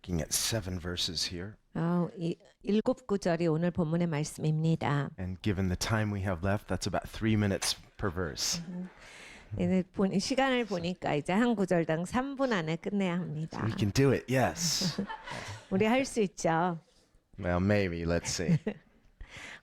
Looking at 7 verses here. 일곱 구절이 오늘 본문의 말씀입니다. And given the time we have left, that's about 3 minutes per verse. 시간을 보니까 이제 한 구절당 3분 안에 끝내야 합니다. We can do it, yes. 우리 할 수 있죠. Well, maybe, let's see.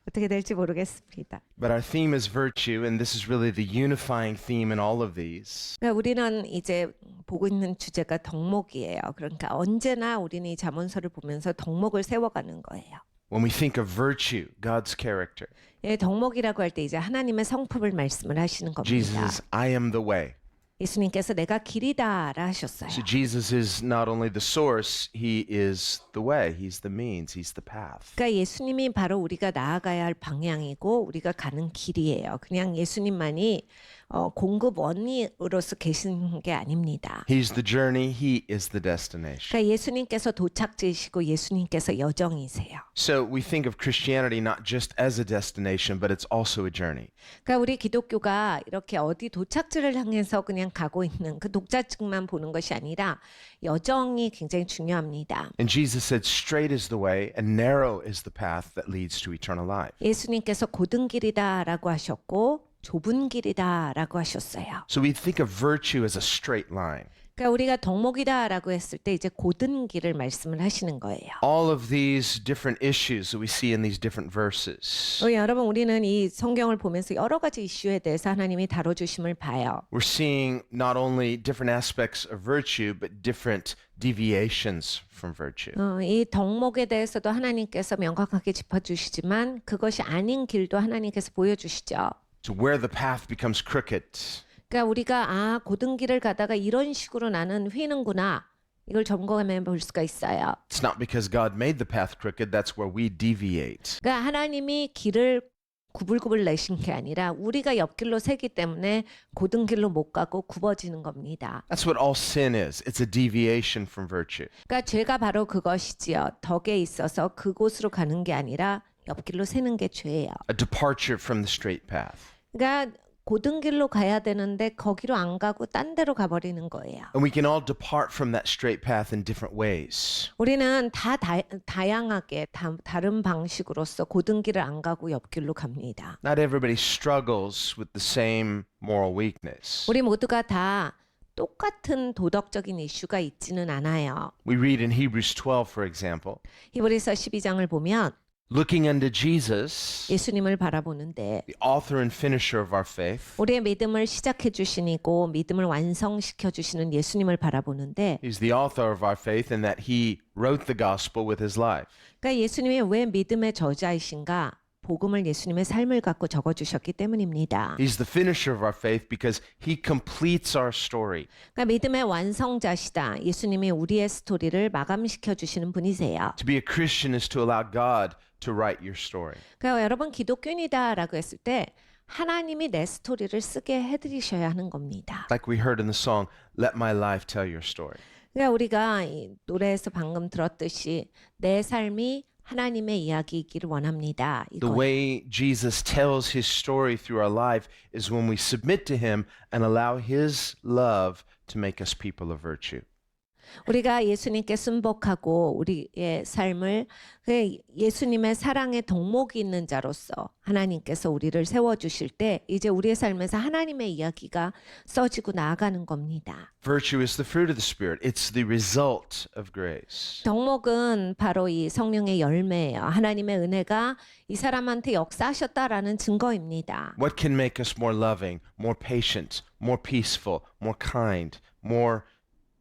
어떻게 될지 모르겠습니다. But our theme is virtue, and this is really the unifying theme in all of these. 그러니까 우리는 이제 보고 있는 주제가 덕목이에요. 그러니까 언제나 우리는 이 잠언서를 보면서 덕목을 세워가는 거예요. When we think of virtue, God's character, 예, 덕목이라고 할 때 이제 하나님의 성품을 말씀을 하시는 겁니다. Jesus, I am the way. 예수님께서 내가 길이다라 하셨어요. So Jesus is not only the source, he is the way, he's the means, he's the path. 그러니까 예수님이 바로 우리가 나아가야 할 방향이고 우리가 가는 길이에요. 그냥 예수님만이 공급원으로서 계신 게 아닙니다. He's the journey, he is the destination. 그러니까 예수님께서 도착지이시고 예수님께서 여정이세요. So we think of Christianity not just as a destination, but it's also a journey. 그러니까 우리 기독교가 이렇게 어디 도착지를 향해서 그냥 가고 있는 그 도착지만 보는 것이 아니라 여정이 굉장히 중요합니다. And Jesus said, straight is the way and narrow is the path that leads to eternal life. 예수님께서 고든 길이다라고 하셨고 좁은 길이다라고 하셨어요. So we think of virtue as a straight line. 그러니까 우리가 덕목이다라고 했을 때 이제 고든 길을 말씀을 하시는 거예요. All of these different issues that we see in these different verses. 여러분 우리는 이 성경을 보면서 여러 가지 이슈에 대해서 하나님이 다뤄주심을 봐요. We're seeing not only different aspects of virtue, but different deviations from virtue. 이 덕목에 대해서도 하나님께서 명확하게 짚어주시지만 그것이 아닌 길도 하나님께서 보여주시죠. So where the path becomes crooked. 그러니까 우리가 고든 길을 가다가 이런 식으로 나는 휘는구나. 이걸 점검해 볼 수가 있어요. It's not because God made the path crooked, that's where we deviate. 그러니까 하나님이 길을 구불구불 내신 게 아니라 우리가 옆길로 새기 때문에 고든 길로 못 가고 굽어지는 겁니다. That's what all sin is. It's a deviation from virtue. 그러니까 죄가 바로 그것이지요. 덕에 있어서 그곳으로 가는 게 아니라 옆길로 새는 게 죄예요. A departure from the straight path. 그러니까 고든 길로 가야 되는데 거기로 안 가고 딴 데로 가버리는 거예요. And we can all depart from that straight path in different ways. 우리는 다양하게 다른 방식으로서 고든 길을 안 가고 옆길로 갑니다. Not everybody struggles with the same moral weakness. 우리 모두가 다 똑같은 도덕적인 이슈가 있지는 않아요. We read in Hebrews 12, for example, 히브리서 12장을 보면 looking unto Jesus, 예수님을 바라보는데 the author and finisher of our faith. 우리의 믿음을 시작해 주시고 믿음을 완성시켜 주시는 예수님을 바라보는데 He's the author of our faith in that he wrote the gospel with his life. 그러니까 예수님이 왜 믿음의 저자이신가? 복음을 예수님의 삶을 갖고 적어주셨기 때문입니다. He's the finisher of our faith because he completes our story. 그러니까 믿음의 완성자시다. 예수님이 우리의 스토리를 마감시켜 주시는 분이세요. To be a Christian is to allow God to write your story. 그러니까 여러분 기독교인이다라고 했을 때 하나님이 내 스토리를 쓰게 해드리셔야 하는 겁니다. Like we heard in the song, Let my life tell your story. 그러니까 우리가 이 노래에서 방금 들었듯이 내 삶이 하나님의 이야기이기를 원합니다. The way Jesus tells his story through our life is when we submit to him and allow his love to make us people of virtue. 우리가 예수님께 순복하고 우리의 삶을 예수님의 사랑의 덕목이 있는 자로서 하나님께서 우리를 세워주실 때 이제 우리의 삶에서 하나님의 이야기가 써지고 나아가는 겁니다. Virtue is the fruit of the Spirit. It's the result of grace. 덕목은 바로 이 성령의 열매예요. 하나님의 은혜가 이 사람한테 역사하셨다라는 증거입니다. What can make us more loving, more patient, more peaceful, more kind, more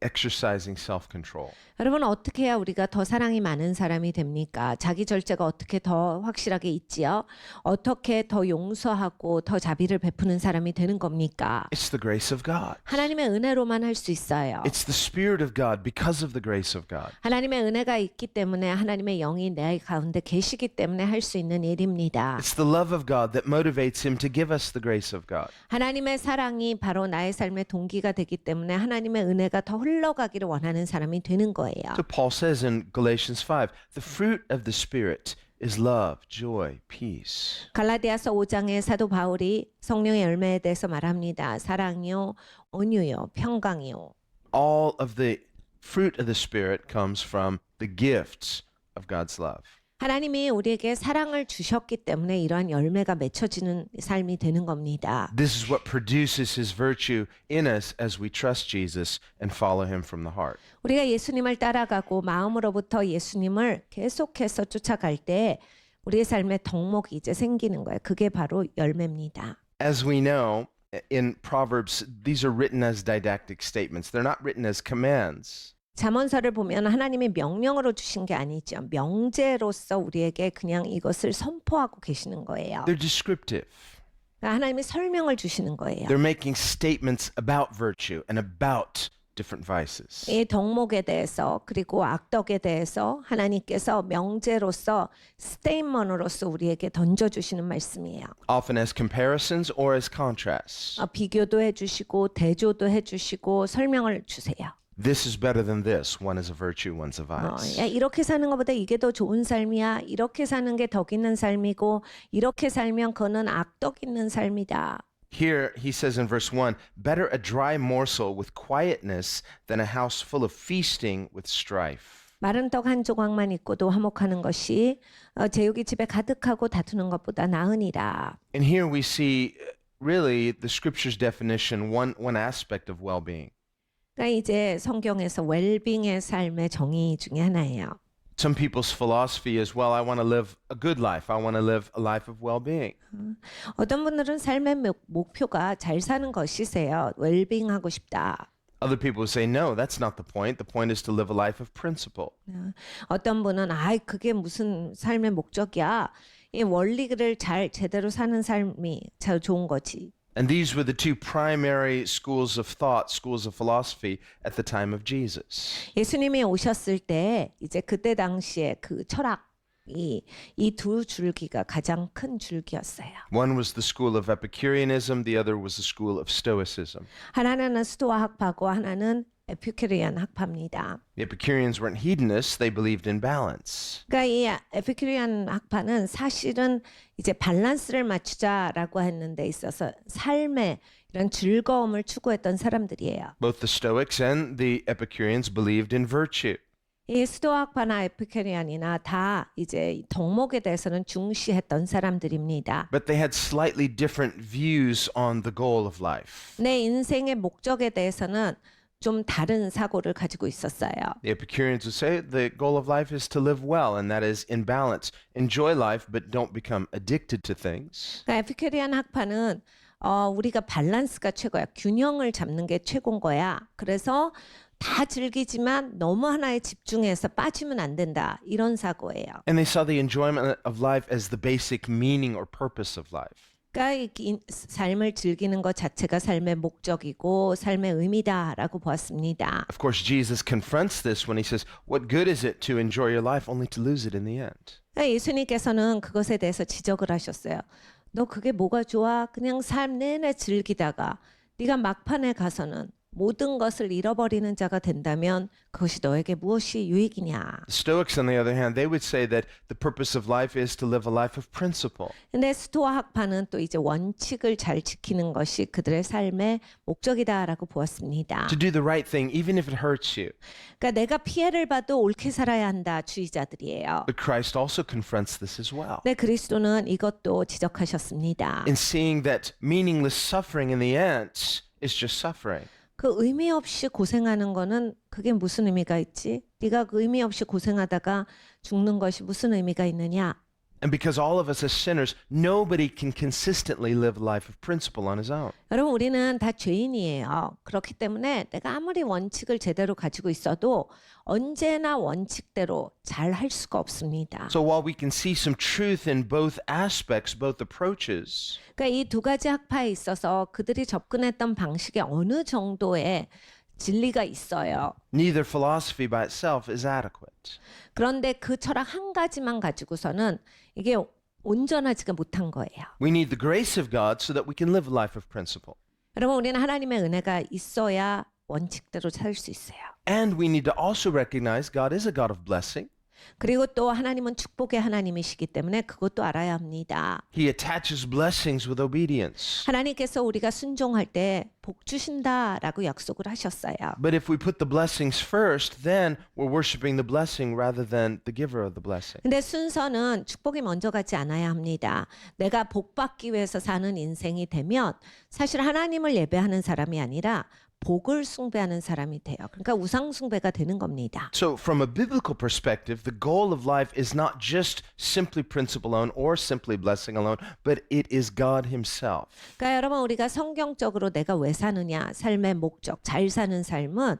exercising self-control? 여러분 어떻게 해야 우리가 더 사랑이 많은 사람이 됩니까? 자기 절제가 어떻게 더 확실하게 있지요? 어떻게 더 용서하고 더 자비를 베푸는 사람이 되는 겁니까? It's the grace of God. 하나님의 은혜로만 할 수 있어요. It's the Spirit of God because of the grace of God. 하나님의 은혜가 있기 때문에 하나님의 영이 내 가운데 계시기 때문에 할 수 있는 일입니다. It's the love of God that motivates him to give us the grace of God. 하나님의 사랑이 바로 나의 삶의 동기가 되기 때문에 하나님의 은혜가 더 흘러가기를 원하는 사람이 되는 거예요. So Paul says in Galatians 5, the fruit of the Spirit is love, joy, peace. 갈라디아서 5장에 사도 바울이 성령의 열매에 대해서 말합니다. 사랑이요, 온유요, 평강이요. All of the fruit of the Spirit comes from the gifts of God's love. 하나님이 우리에게 사랑을 주셨기 때문에 이러한 열매가 맺혀지는 삶이 되는 겁니다. This is what produces his virtue in us as we trust Jesus and follow him from the heart. 우리가 예수님을 따라가고 마음으로부터 예수님을 계속해서 쫓아갈 때 우리의 삶에 덕목이 이제 생기는 거예요. 그게 바로 열매입니다. As we know, in Proverbs, these are written as didactic statements. They're not written as commands. 잠언서를 보면 하나님이 명령으로 주신 게 아니죠. 명제로서 우리에게 그냥 이것을 선포하고 계시는 거예요. They're descriptive. 그러니까 하나님이 설명을 주시는 거예요. They're making statements about virtue and about different vices. 이 덕목에 대해서 그리고 악덕에 대해서 하나님께서 명제로서 스테이트먼으로서 우리에게 던져주시는 말씀이에요. Often as comparisons or as contrasts. 비교도 해주시고 대조도 해주시고 설명을 주세요. This is better than this. One is a virtue, one's a vice. 야, 이렇게 사는 것보다 이게 더 좋은 삶이야. 이렇게 사는 게 덕 있는 삶이고 이렇게 살면 그거는 악덕 있는 삶이다. Here he says in verse 1, better a dry morsel with quietness than a house full of feasting with strife. 마른 떡 한 조각만 있고도 화목하는 것이 제육이 집에 가득하고 다투는 것보다 나으니라. And here we see really the scripture's definition, one aspect of well-being. 그러니까 이제 성경에서 웰빙의 삶의 정의 중에 하나예요. Some people's philosophy is, well, I want to live a good life. I want to live a life of well-being. 어떤 분들은 삶의 목표가 잘 사는 것이세요. 웰빙하고 싶다. Other people say, no, that's not the point. The point is to live a life of principle. 어떤 분은 그게 무슨 삶의 목적이야. 이 원리를 잘 제대로 사는 삶이 잘 좋은 거지. And these were the two primary schools of thought, schools of philosophy at the time of Jesus. 예수님이 오셨을 때 이제 그때 당시에 그 철학이 이 두 줄기가 가장 큰 줄기였어요. One was the school of Epicureanism, the other was the school of Stoicism. 하나는 스토아 학파고 하나는 에피큐리안 학파입니다. The Epicureans weren't hedonists, they believed in balance. 그러니까 이 에피큐리안 학파는 사실은 이제 밸런스를 맞추자라고 했는 데 있어서 삶의 이런 즐거움을 추구했던 사람들이에요. Both the Stoics and the Epicureans believed in virtue. 이 스토아 학파나 에피큐리안이나 다 이제 덕목에 대해서는 중시했던 사람들입니다. But they had slightly different views on the goal of life. 내 인생의 목적에 대해서는 좀 다른 사고를 가지고 있었어요. The Epicureans would say the goal of life is to live well, and that is in balance. Enjoy life, but don't become addicted to things. 그러니까 에피큐리안 학파는 우리가 밸런스가 최고야. 균형을 잡는 게 최고인 거야. 그래서 다 즐기지만 너무 하나에 집중해서 빠지면 안 된다. 이런 사고예요. And they saw the enjoyment of life as the basic meaning or purpose of life. 그러니까 삶을 즐기는 것 자체가 삶의 목적이고 삶의 의미다라고 보았습니다. Of course, Jesus confronts this when he says, what good is it to enjoy your life only to lose it in the end? 그러니까 예수님께서는 그것에 대해서 지적을 하셨어요. 너 그게 뭐가 좋아? 그냥 삶 내내 즐기다가 네가 막판에 가서는 모든 것을 잃어버리는 자가 된다면 그것이 너에게 무엇이 유익이냐? The Stoics, on the other hand, they would say that the purpose of life is to live a life of principle. 근데 스토아 학파는 또 이제 원칙을 잘 지키는 것이 그들의 삶의 목적이다라고 보았습니다. To do the right thing, even if it hurts you. 그러니까 내가 피해를 봐도 옳게 살아야 한다 주의자들이에요. But Christ also confronts this as well. 네, 그리스도는 이것도 지적하셨습니다. In seeing that meaningless suffering in the end is just suffering. 그 의미 없이 고생하는 거는 그게 무슨 의미가 있지? 네가 그 의미 없이 고생하다가 죽는 것이 무슨 의미가 있느냐? And because all of us as sinners, nobody can consistently live a life of principle on his own. 여러분 우리는 다 죄인이에요. 그렇기 때문에 내가 아무리 원칙을 제대로 가지고 있어도 언제나 원칙대로 잘 할 수가 없습니다. So while we can see some truth in both aspects, both approaches, 그러니까 이 두 가지 학파에 있어서 그들이 접근했던 방식에 어느 정도의 진리가 있어요. neither philosophy by itself is adequate. 그런데 그 철학 한 가지만 가지고서는 이게 온전하지가 못한 거예요. We need the grace of God so that we can live a life of principle. 여러분 우리는 하나님의 은혜가 있어야 원칙대로 살 수 있어요. And we need to also recognize God is a God of blessing. 그리고 또 하나님은 축복의 하나님이시기 때문에 그것도 알아야 합니다. He attaches blessings with obedience. 하나님께서 우리가 순종할 때 복 주신다라고 약속을 하셨어요. But if we put the blessings first, then we're worshiping the blessing rather than the giver of the blessing. 근데 순서는 축복이 먼저 가지 않아야 합니다. 내가 복 받기 위해서 사는 인생이 되면 사실 하나님을 예배하는 사람이 아니라 복을 숭배하는 사람이 돼요. 그러니까 우상 숭배가 되는 겁니다. So from a biblical perspective, the goal of life is not just simply principle alone or simply blessing alone, but it is God himself. 그러니까 여러분 우리가 성경적으로 내가 왜 사느냐, 삶의 목적, 잘 사는 삶은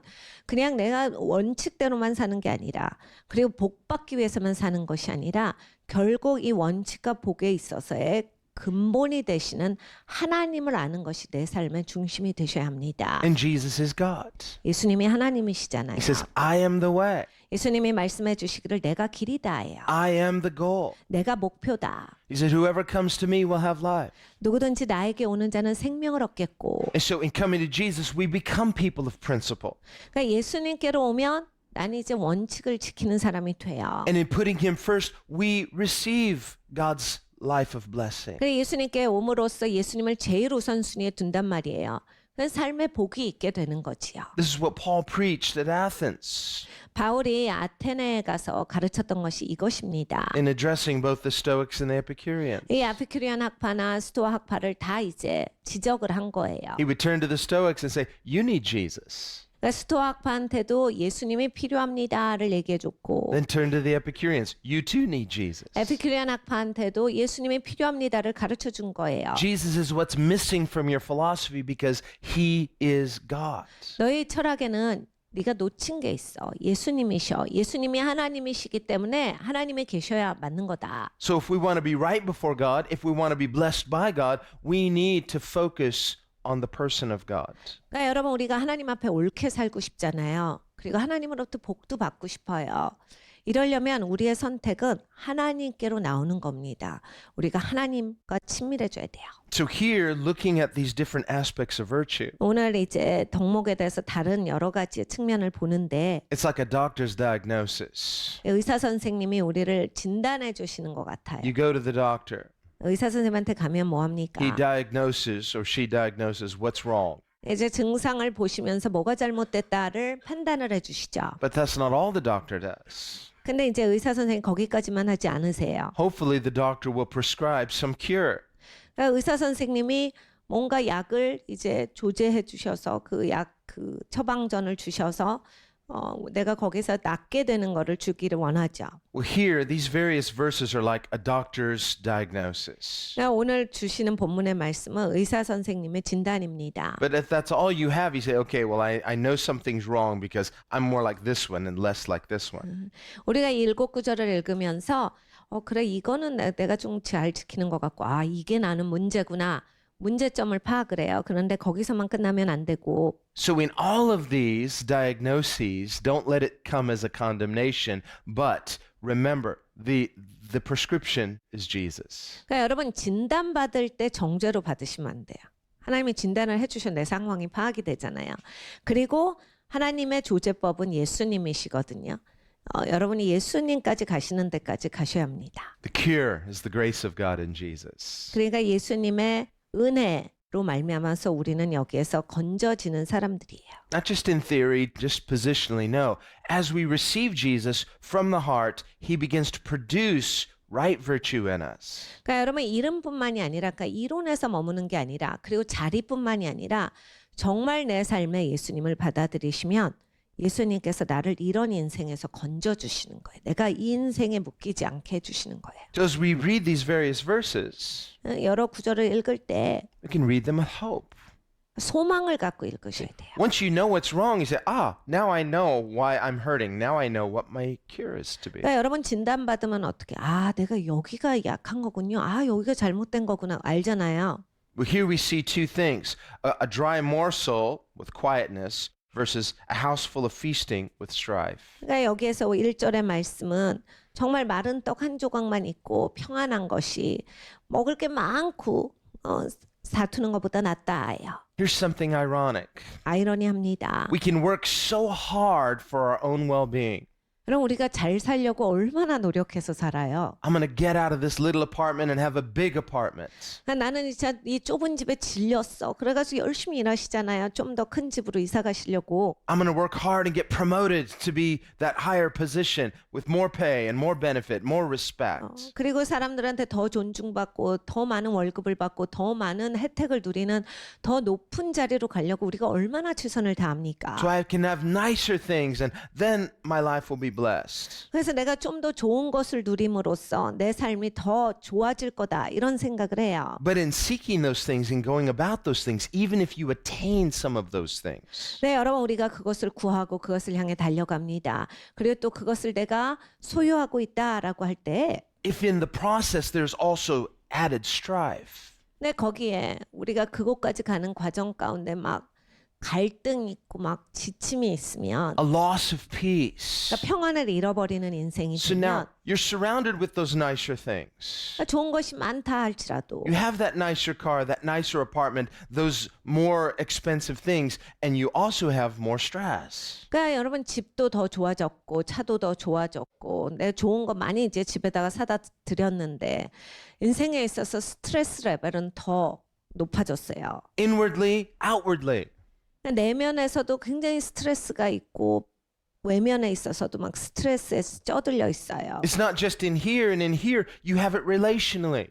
그냥 내가 원칙대로만 사는 게 아니라 그리고 복 받기 위해서만 사는 것이 아니라 결국 이 원칙과 복에 있어서의 근본이 되시는 하나님을 아는 것이 내 삶의 중심이 되셔야 합니다. And Jesus is God. 예수님이 하나님이시잖아요. He says, I am the way. 예수님이 말씀해 주시기를 내가 길이다예요. I am the goal. 내가 목표다. He said, whoever comes to me will have life. 누구든지 나에게 오는 자는 생명을 얻겠고. And so in coming to Jesus, we become people of principle. 그러니까 예수님께로 오면 나는 이제 원칙을 지키는 사람이 돼요. And in putting him first, we receive God's life of blessing. 그래 예수님께 옴으로써 예수님을 제일 우선순위에 둔단 말이에요. 그래서 삶의 복이 있게 되는 거지요. This is what Paul preached at Athens 바울이 아테네에 가서 가르쳤던 것이 이것입니다. in addressing both the Stoics and the Epicureans. 이 에피큐리안 학파나 스토아 학파를 다 이제 지적을 한 거예요. He would turn to the Stoics and say, you need Jesus. 그러니까 스토아 학파한테도 예수님이 필요합니다를 얘기해줬고 Then turn to the Epicureans. You too need Jesus. 에피큐리안 학파한테도 예수님이 필요합니다를 가르쳐준 거예요. Jesus is what's missing from your philosophy because he is God. 너희 철학에는 네가 놓친 게 있어. 예수님이셔. 예수님이 하나님이시기 때문에 하나님이 계셔야 맞는 거다. So if we want to be right before God, if we want to be blessed by God, we need to focus on the person of God. 그러니까 여러분 우리가 하나님 앞에 옳게 살고 싶잖아요. 그리고 하나님으로부터 복도 받고 싶어요. 이러려면 우리의 선택은 하나님께로 나오는 겁니다. 우리가 하나님과 친밀해져야 돼요. So here, looking at these different aspects of virtue, 오늘 이제 덕목에 대해서 다른 여러 가지의 측면을 보는데 it's like a doctor's diagnosis. 의사 선생님이 우리를 진단해 주시는 것 같아요. You go to the doctor. 의사 선생님한테 가면 뭐 합니까? He diagnoses or she diagnoses what's wrong. 이제 증상을 보시면서 뭐가 잘못됐다를 판단을 해주시죠. But that's not all the doctor does. 근데 이제 의사 선생님 거기까지만 하지 않으세요. Hopefully the doctor will prescribe some cure. 그러니까 의사 선생님이 뭔가 약을 이제 조제해 주셔서 그 처방전을 주셔서 내가 거기서 낫게 되는 거를 주기를 원하죠. Well, here, these various verses are like a doctor's diagnosis. 그러니까 오늘 주시는 본문의 말씀은 의사 선생님의 진단입니다. But if that's all you have, you say, okay, well, I know something's wrong because I'm more like this one and less like this one. 우리가 이 7구절을 읽으면서 그래 이거는 내가 좀 잘 지키는 것 같고 이게 나는 문제구나. 문제점을 파악을 해요. 그런데 거기서만 끝나면 안 되고 So in all of these diagnoses, don't let it come as a condemnation, but remember, the prescription is Jesus. 그러니까 여러분 진단받을 때 정죄로 받으시면 안 돼요. 하나님이 진단을 해주셔 내 상황이 파악이 되잖아요. 그리고 하나님의 조제법은 예수님이시거든요. 여러분이 예수님까지 가시는 데까지 가셔야 합니다. The cure is the grace of God in Jesus. 그러니까 예수님의 은혜로 말미암아서 우리는 여기에서 건져지는 사람들이에요. Not just in theory, just positionally, no. As we receive Jesus from the heart, he begins to produce right virtue in us. 그러니까 여러분 이름뿐만이 아니라 그러니까 이론에서 머무는 게 아니라 그리고 자리뿐만이 아니라 정말 내 삶에 예수님을 받아들이시면 예수님께서 나를 이런 인생에서 건져주시는 거예요. 내가 이 인생에 묶이지 않게 해주시는 거예요. So as we read these various verses, 여러 구절을 읽을 때 we can read them with hope. 소망을 갖고 읽으셔야 돼요. Once you know what's wrong, you say, now I know why I'm hurting. Now I know what my cure is to be. 그러니까 여러분 진단받으면 어떻게 내가 여기가 약한 거군요. 여기가 잘못된 거구나 알잖아요. Well, here we see two things. A dry morsel with quietness versus a house full of feasting with strife. 그러니까 여기에서 1절의 말씀은 정말 마른 떡 한 조각만 있고 평안한 것이 먹을 게 많고 다투는 것보다 낫다예요. Here's something ironic. 아이러니합니다. We can work so hard for our own well-being. 그럼 우리가 잘 살려고 얼마나 노력해서 살아요. I'm going to get out of this little apartment and have a big apartment. 나는 진짜 이 좁은 집에 질렸어. 그래가지고 열심히 일하시잖아요. 좀 더 큰 집으로 이사 가시려고. I'm going to work hard and get promoted to be that higher position with more pay and more benefit, more respect. 그리고 사람들한테 더 존중받고 더 많은 월급을 받고 더 많은 혜택을 누리는 더 높은 자리로 가려고 우리가 얼마나 최선을 다합니까? So I can have nicer things and then my life will be blessed. 그래서 내가 좀 더 좋은 것을 누림으로써 내 삶이 더 좋아질 거다 이런 생각을 해요. But in seeking those things and going about those things, even if you attain some of those things, 네, 여러분 우리가 그것을 구하고 그것을 향해 달려갑니다. 그리고 또 그것을 내가 소유하고 있다라고 할 때 if in the process there's also added strife, 네, 거기에 우리가 그곳까지 가는 과정 가운데 막 갈등이 있고 막 지침이 있으면 a loss of peace. 그러니까 평안을 잃어버리는 인생이 So now 되면 you're surrounded with those nicer things. 그러니까 좋은 것이 많다 할지라도 You have that nicer car, that nicer apartment, those more expensive things, and you also have more stress. 그러니까 여러분 집도 더 좋아졌고 차도 더 좋아졌고 내 좋은 거 많이 이제 집에다가 사다 드렸는데 인생에 있어서 스트레스 레벨은 더 높아졌어요. Inwardly, outwardly. 내면에서도 굉장히 스트레스가 있고 외면에 있어서도 막 스트레스에 쪄들려 있어요. It's not just in here and in here, you have it relationally.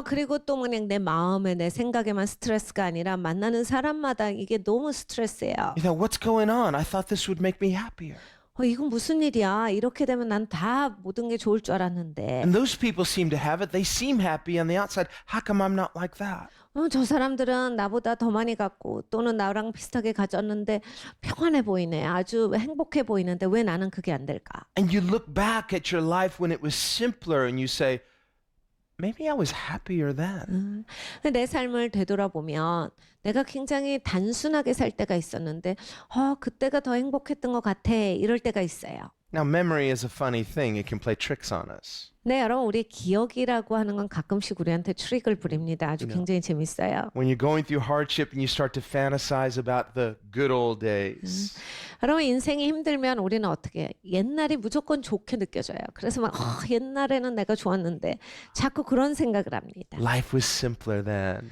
그리고 또 그냥 내 마음에 내 생각에만 스트레스가 아니라 만나는 사람마다 이게 너무 스트레스예요. You thought, what's going on? I thought this would make me happier. 이건 무슨 일이야? 이렇게 되면 난 다 모든 게 좋을 줄 알았는데. And those people seem to have it. They seem happy on the outside. How come I'm not like that? 저 사람들은 나보다 더 많이 갖고 또는 나랑 비슷하게 가졌는데 평안해 보이네. 아주 행복해 보이는데 왜 나는 그게 안 될까? And you look back at your life when it was simpler and you say, maybe I was happier then. 내 삶을 되돌아보면 내가 굉장히 단순하게 살 때가 있었는데 그때가 더 행복했던 것 같아. 이럴 때가 있어요. Now, memory is a funny thing. It can play tricks on us. 네, 여러분 우리 기억이라고 하는 건 가끔씩 우리한테 트릭을 부립니다. 아주 굉장히 재밌어요. When you're going through hardship and you start to fantasize about the good old days. 여러분 인생이 힘들면 우리는 어떻게 해요? 옛날이 무조건 좋게 느껴져요. 그래서 막 옛날에는 내가 좋았는데 자꾸 그런 생각을 합니다. Life was simpler then.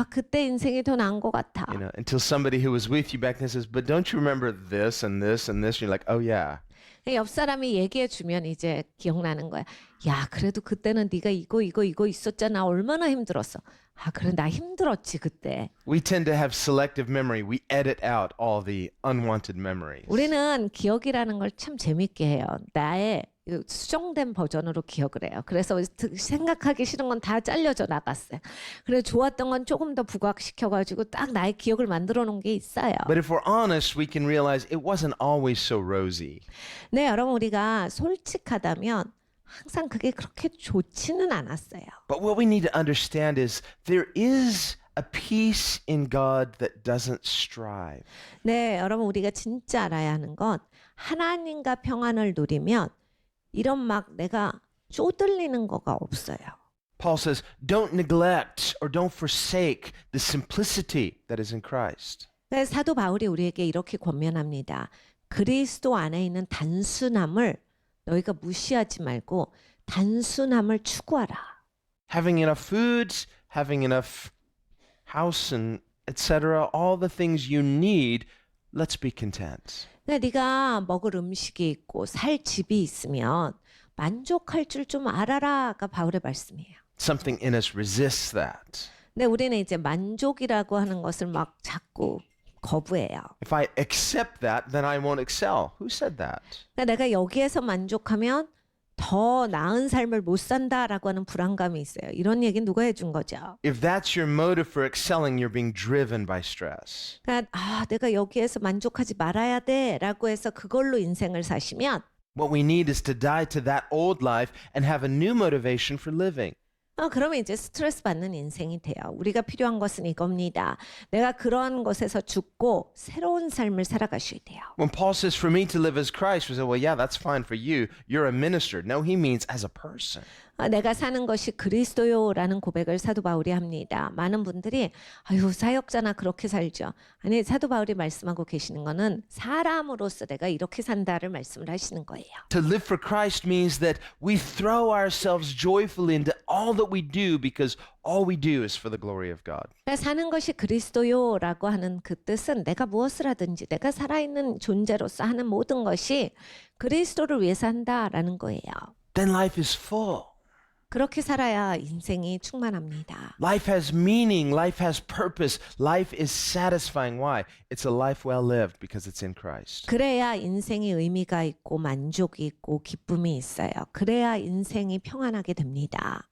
그때 인생이 더 나은 것 같아. You know, until somebody who was with you back then says, but don't you remember this and this and this? And you're like, oh yeah. 옆 사람이 얘기해 주면 이제 기억나는 거야. 야, 그래도 그때는 네가 이거 있었잖아. 얼마나 힘들었어. 그래 나 힘들었지 그때. We tend to have selective memory. We edit out all the unwanted memories. 우리는 기억이라는 걸 참 재밌게 해요. 나의 수정된 버전으로 기억을 해요. 그래서 생각하기 싫은 건 다 잘려져 나갔어요. 그래서 좋았던 건 조금 더 부각시켜가지고 딱 나의 기억을 만들어 놓은 게 있어요. But if we're honest, we can realize it wasn't always so rosy. 네, 여러분 우리가 솔직하다면 항상 그게 그렇게 좋지는 않았어요. But what we need to understand is there is a peace in God that doesn't strive. 네, 여러분 우리가 진짜 알아야 하는 건 하나님과 평안을 누리면 이런 막 내가 쪼들리는 거가 없어요. Paul says, don't neglect or don't forsake the simplicity that is in Christ. 네, 사도 바울이 우리에게 이렇게 권면합니다. 그리스도 안에 있는 단순함을 너희가 무시하지 말고 단순함을 추구하라. Having enough foods, having enough house and etc., all the things you need, let's be content. 네가 먹을 음식이 있고 살 집이 있으면 만족할 줄 좀 알아라가 바울의 말씀이에요. Something in us resists that. 근데 우리는 이제 만족이라고 하는 것을 막 자꾸 거부해요. If I accept that, then I won't excel. Who said that? 그러니까 내가 여기에서 만족하면 더 나은 삶을 못 산다라고 하는 불안감이 있어요. 이런 얘기는 누가 해준 거죠? If that's your motive for excelling, you're being driven by stress. 그러니까 내가 여기에서 만족하지 말아야 돼라고 해서 그걸로 인생을 사시면 What we need is to die to that old life and have a new motivation for living. 그러면 이제 스트레스 받는 인생이 돼요. 우리가 필요한 것은 이겁니다. 내가 그런 것에서 죽고 새로운 삶을 살아가셔야 돼요. When Paul says, for me to live as Christ, we say, well, yeah, that's fine for you. You're a minister. No, he means as a person. 내가 사는 것이 그리스도요라는 고백을 사도 바울이 합니다. 많은 분들이 아유 사역자나 그렇게 살죠. 아니 사도 바울이 말씀하고 계시는 거는 사람으로서 내가 이렇게 산다를 말씀을 하시는 거예요. To live for Christ means that we throw ourselves joyfully into all that we do because all we do is for the glory of God. 그러니까 사는 것이 그리스도요라고 하는 그 뜻은 내가 무엇을 하든지 내가 살아있는 존재로서 하는 모든 것이 그리스도를 위해서 한다라는 거예요. Then life is full. 그렇게 살아야 인생이 충만합니다. Life has meaning, life has purpose, life is satisfying. Why? It's a life well lived because it's in Christ. 그래야 인생이 의미가 있고 만족이 있고 기쁨이 있어요. 그래야 인생이 평안하게 됩니다.